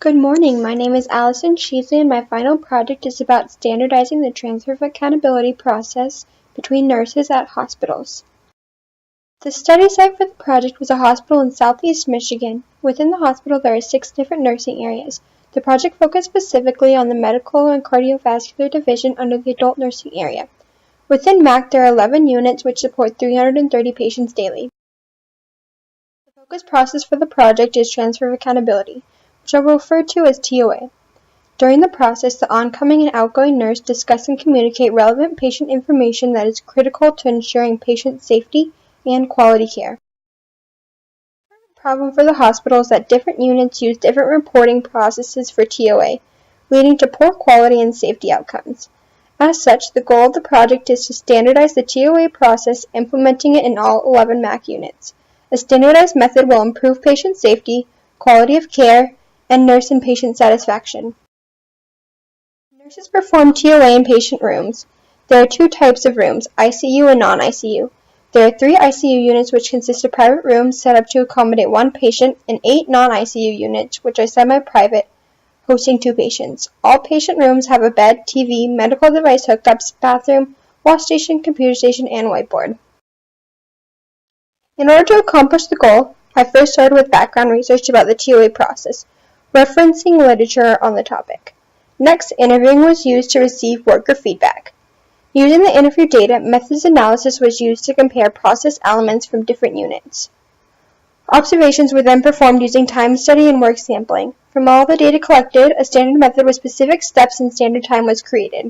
Good morning, my name is Allison Sheasley and my final project is about standardizing the transfer of accountability process between nurses at hospitals. The study site for the project was a hospital in southeast Michigan. Within the hospital there are 6 different nursing areas. The project focused specifically on the medical and cardiovascular division under the adult nursing area. Within MAC there are 11 units which support 330 patients daily. The focus process for the project is transfer of accountability, which I will refer to as TOA. During the process, the oncoming and outgoing nurse discuss and communicate relevant patient information that is critical to ensuring patient safety and quality care. The problem for the hospital is that different units use different reporting processes for TOA, leading to poor quality and safety outcomes. As such, the goal of the project is to standardize the TOA process, implementing it in all 11 MAC units. A standardized method will improve patient safety, quality of care, and nurse and patient satisfaction. Nurses perform TOA in patient rooms. There are 2 types of rooms, ICU and non-ICU. There are 3 ICU units which consist of private rooms set up to accommodate 1 patient and 8 non-ICU units which are semi-private, hosting 2 patients. All patient rooms have a bed, TV, medical device hookups, bathroom, wash station, computer station, and whiteboard. In order to accomplish the goal, I first started with background research about the TOA process, referencing literature on the topic. Next, interviewing was used to receive worker feedback. Using the interview data, methods analysis was used to compare process elements from different units. Observations were then performed using time study and work sampling. From all the data collected, a standard method with specific steps and standard time was created.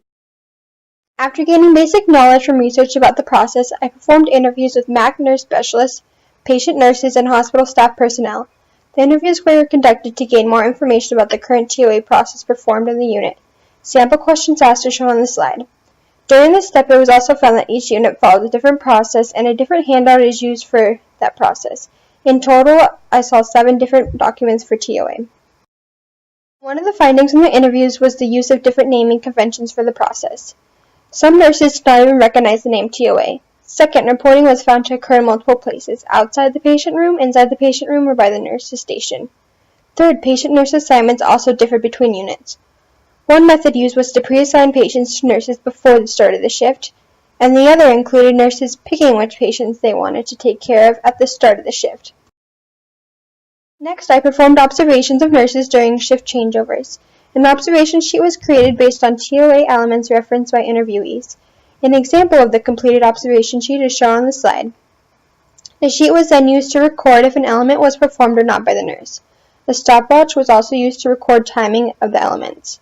After gaining basic knowledge from research about the process, I performed interviews with MAC nurse specialists, patient nurses, and hospital staff personnel. The interviews were conducted to gain more information about the current TOA process performed in the unit. Sample questions asked are shown on the slide. During this step, it was also found that each unit followed a different process and a different handout is used for that process. In total, I saw 7 different documents for TOA. One of the findings in the interviews was the use of different naming conventions for the process. Some nurses did not even recognize the name TOA. Second, reporting was found to occur in multiple places, outside the patient room, inside the patient room, or by the nurse's station. Third, patient-nurse assignments also differed between units. One method used was to pre-assign patients to nurses before the start of the shift, and the other included nurses picking which patients they wanted to take care of at the start of the shift. Next, I performed observations of nurses during shift changeovers. An observation sheet was created based on TOA elements referenced by interviewees. An example of the completed observation sheet is shown on the slide. The sheet was then used to record if an element was performed or not by the nurse. A stopwatch was also used to record timing of the elements.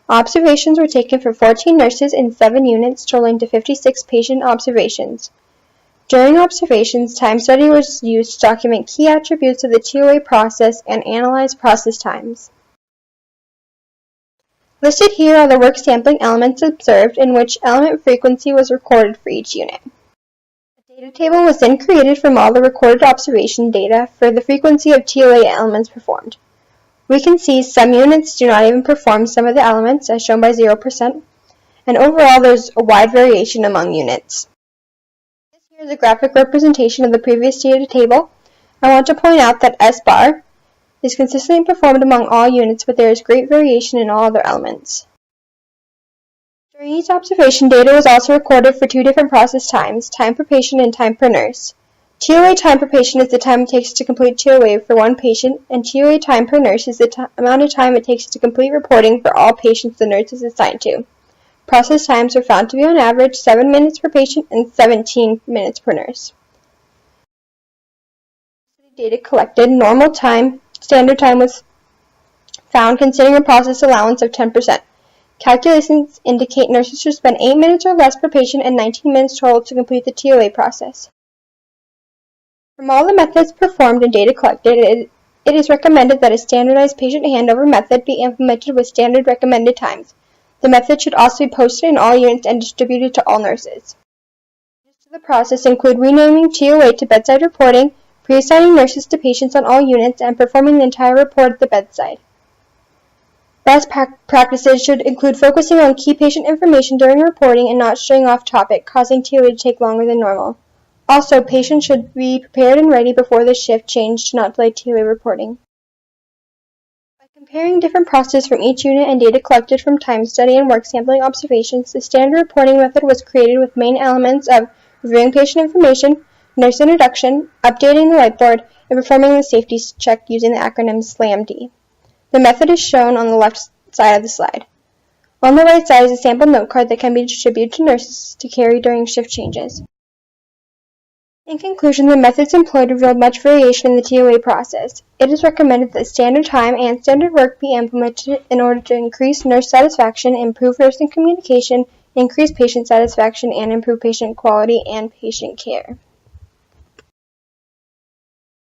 Observations were taken for 14 nurses in 7 units, totaling to 56 patient observations. During observations, time study was used to document key attributes of the TOA process and analyze process times. Listed here are the work sampling elements observed, in which element frequency was recorded for each unit. A data table was then created from all the recorded observation data for the frequency of TOA elements performed. We can see some units do not even perform some of the elements, as shown by 0%, and overall there's a wide variation among units. This here is a graphic representation of the previous data table. I want to point out that S bar is consistently performed among all units, but there is great variation in all other elements. During each observation, data was also recorded for 2 different process times, time per patient and time per nurse. TOA time per patient is the time it takes to complete TOA for 1 patient, and TOA time per nurse is the amount of time it takes to complete reporting for all patients the nurse is assigned to. Process times were found to be on average 7 minutes per patient and 17 minutes per nurse. Data collected, normal time, standard time was found considering a process allowance of 10%. Calculations indicate nurses should spend 8 minutes or less per patient and 19 minutes total to complete the TOA process. From all the methods performed and data collected, it is recommended that a standardized patient handover method be implemented with standard recommended times. The method should also be posted in all units and distributed to all nurses. The process include renaming TOA to bedside reporting, pre-assigning nurses to patients on all units, and performing the entire report at the bedside. Best practices should include focusing on key patient information during reporting and not straying off topic, causing TOA to take longer than normal. Also, patients should be prepared and ready before the shift change to not delay TOA reporting. Comparing different processes from each unit and data collected from time study and work sampling observations, the standard reporting method was created with main elements of reviewing patient information, nurse introduction, updating the whiteboard, and performing the safety check using the acronym SLAMD. The method is shown on the left side of the slide. On the right side is a sample note card that can be distributed to nurses to carry during shift changes. In conclusion, the methods employed revealed much variation in the TOA process. It is recommended that standard time and standard work be implemented in order to increase nurse satisfaction, improve nursing communication, increase patient satisfaction, and improve patient quality and patient care.